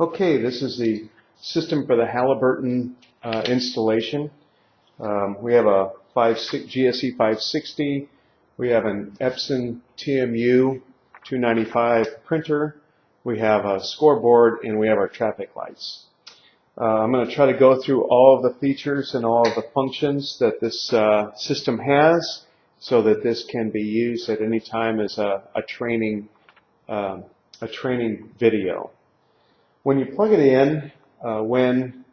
Okay, this is the system for the Halliburton installation. We have a GSE 560. We have an Epson TMU 295 printer. We have a scoreboard, and we have our traffic lights. I'm going to try to go through all of the features and all of the functions that this system has, so that this can be used at any time as a training video. When you plug it in, when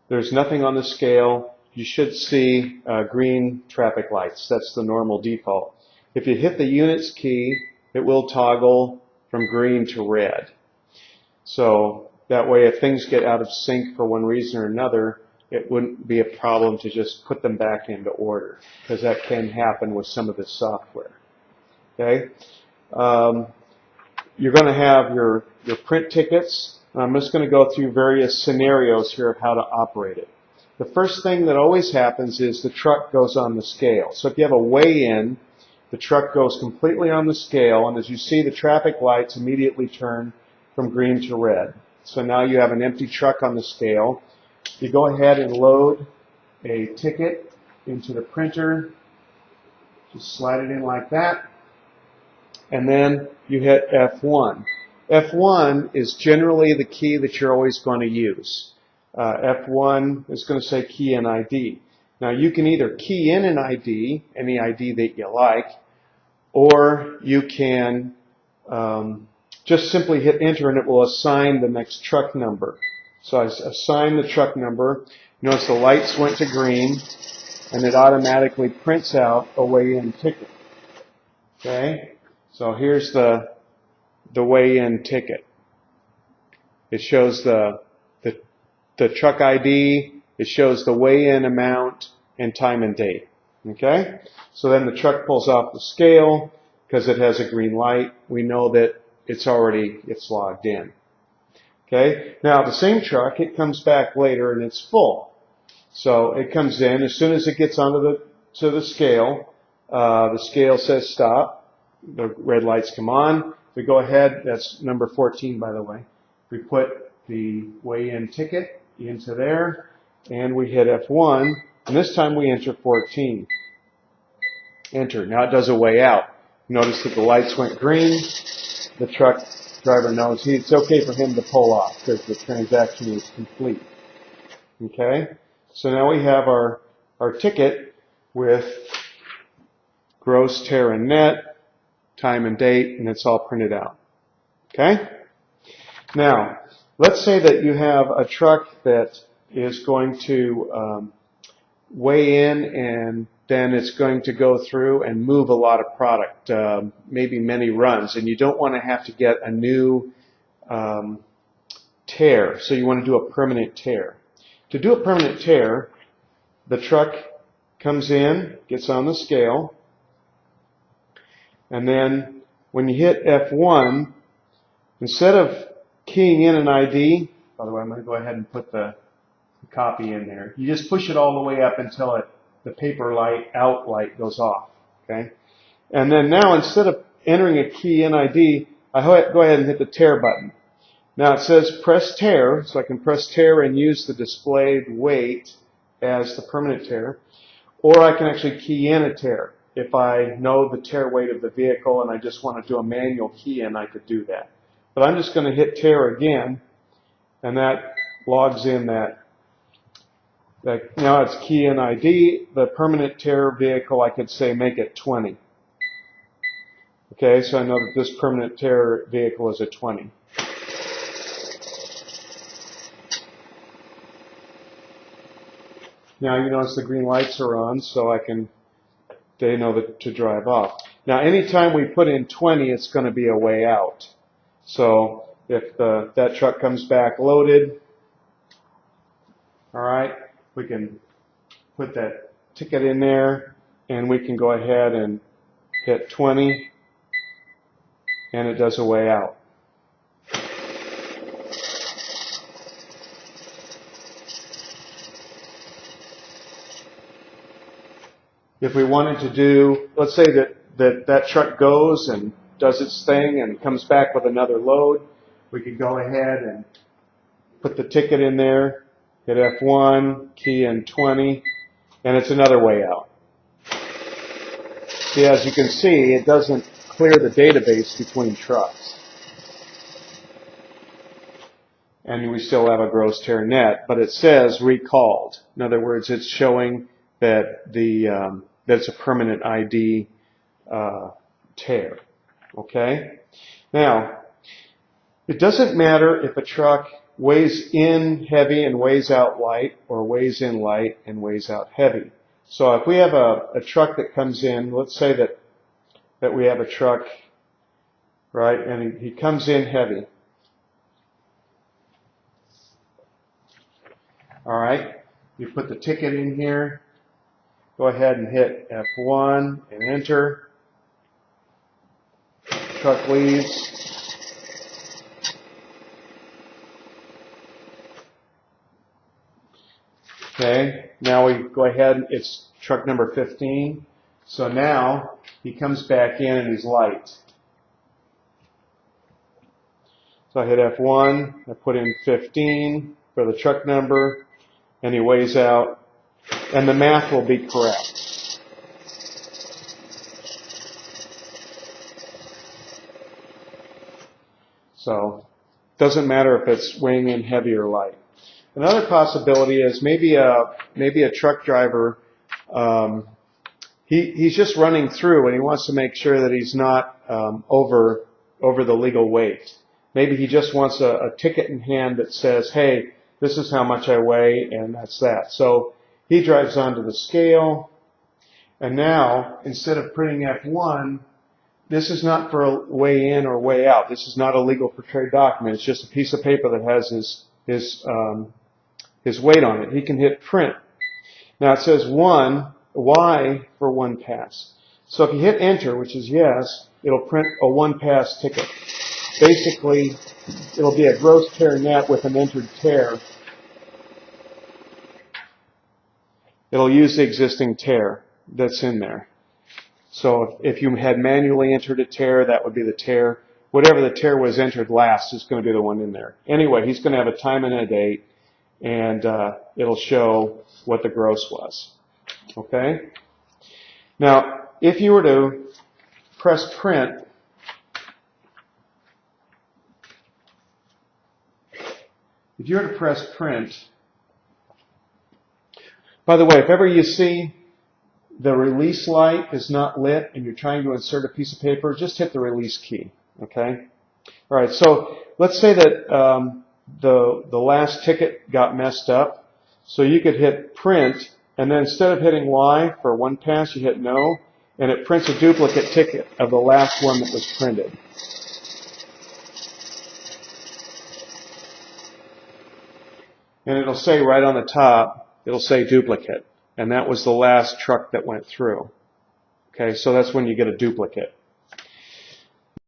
there's nothing on the scale, you should see green traffic lights. That's the normal default. If you hit the units key, it will toggle from green to red. So that way, if things get out of sync for one reason or another, it wouldn't be a problem to just put them back into order, because that can happen with some of this software. Okay? You're going to have your print tickets. I'm just going to go through various scenarios here of how to operate it. The first thing that always happens is the truck goes on the scale. So if you have a weigh-in, the truck goes completely on the scale, and as you see, the traffic lights immediately turn from green to red. So now you have an empty truck on the scale. You go ahead and load a ticket into the printer. Just slide it in like that. And then you hit F1. F1 is generally the key that you're always going to use. F1 is going to say key in ID. Now you can either key in an ID, any ID that you like, or you can just simply hit enter and it will assign the next truck number. So I assign the truck number. Notice the lights went to green, and it automatically prints out a weigh-in ticket. Okay? So here's the weigh-in ticket. It shows the truck ID, it shows the weigh-in amount, and time and date. Okay? So then the truck pulls off the scale. Because it has a green light, we know that it's logged in. Okay? Now the same truck, it comes back later and it's full. So it comes in, as soon as it gets onto the scale says stop. The red lights come on. We go ahead, that's number 14 by the way. We put the weigh-in ticket into there, and we hit F1, and this time we enter 14. Enter. Now it does a weigh out. Notice that the lights went green. The truck driver knows it's okay for him to pull off because the transaction is complete. Okay? So now we have our ticket with gross, tare, and net, time and date, and it's all printed out. Okay? Now, let's say that you have a truck that is going to weigh in, and then it's going to go through and move a lot of product, maybe many runs, and you don't want to have to get a new tear, so you want to do a permanent tear. To do a permanent tear, the truck comes in, gets on the scale, and then when you hit F1, instead of keying in an ID, by the way, I'm going to go ahead and put the copy in there. You just push it all the way up until the paper out light goes off. Okay? And then now, instead of entering a key in ID, I go ahead and hit the tear button. Now it says press tear, so I can press tear and use the displayed weight as the permanent tear, or I can actually key in a tear. If I know the tear weight of the vehicle and I just want to do a manual key in, I could do that. But I'm just going to hit tear again, and that logs in that. Now it's key in ID. The permanent tear vehicle, I could say make it 20. Okay, so I know that this permanent tear vehicle is a 20. Now you notice the green lights are on, so they know that to drive off. Now anytime we put in 20, it's going to be a way out. So if that truck comes back loaded, all right, we can put that ticket in there, and we can go ahead and hit 20, and it does a way out. If we wanted to do, let's say that truck goes and does its thing and comes back with another load, we could go ahead and put the ticket in there, hit F1, key in 20, and it's another way out. See, as you can see, it doesn't clear the database between trucks. And we still have a gross tear net, but it says recalled. In other words, it's showing that that it's a permanent ID tear. Okay? Now, it doesn't matter if a truck weighs in heavy and weighs out light, or weighs in light and weighs out heavy. So if we have a truck that comes in, let's say that we have a truck, right, and he comes in heavy. All right, you put the ticket in here, go ahead and hit F1 and enter. Truck leaves. Okay, now we go ahead, it's truck number 15. So now he comes back in and he's light. So I hit F1, I put in 15 for the truck number, and he weighs out, and the math will be correct. So it doesn't matter if it's weighing in heavy or light. Another possibility is maybe a truck driver, he's just running through and he wants to make sure that he's not over the legal weight. Maybe he just wants a ticket in hand that says, hey, this is how much I weigh, and that's that. So he drives onto the scale, and now instead of printing F1, this is not for a weigh in or weigh out. This is not a legal portrayed document. It's just a piece of paper that has his weight on it. He can hit print. Now it says Y for one pass. So if you hit enter, which is yes, it'll print a one pass ticket. Basically, it'll be a gross tear net with an entered tear. It'll use the existing tear that's in there. So if you had manually entered a tear, that would be the tear. Whatever the tear was entered last is going to be the one in there. Anyway, he's going to have a time and a date, and it'll show what the gross was. Okay? Now, if you were to press print, by the way, if ever you see the release light is not lit and you're trying to insert a piece of paper, just hit the release key. Okay? All right, so let's say that the last ticket got messed up. So you could hit print, and then instead of hitting Y for one pass, you hit no, and it prints a duplicate ticket of the last one that was printed. And it'll say right on the top, it'll say duplicate. And that was the last truck that went through. Okay, so that's when you get a duplicate.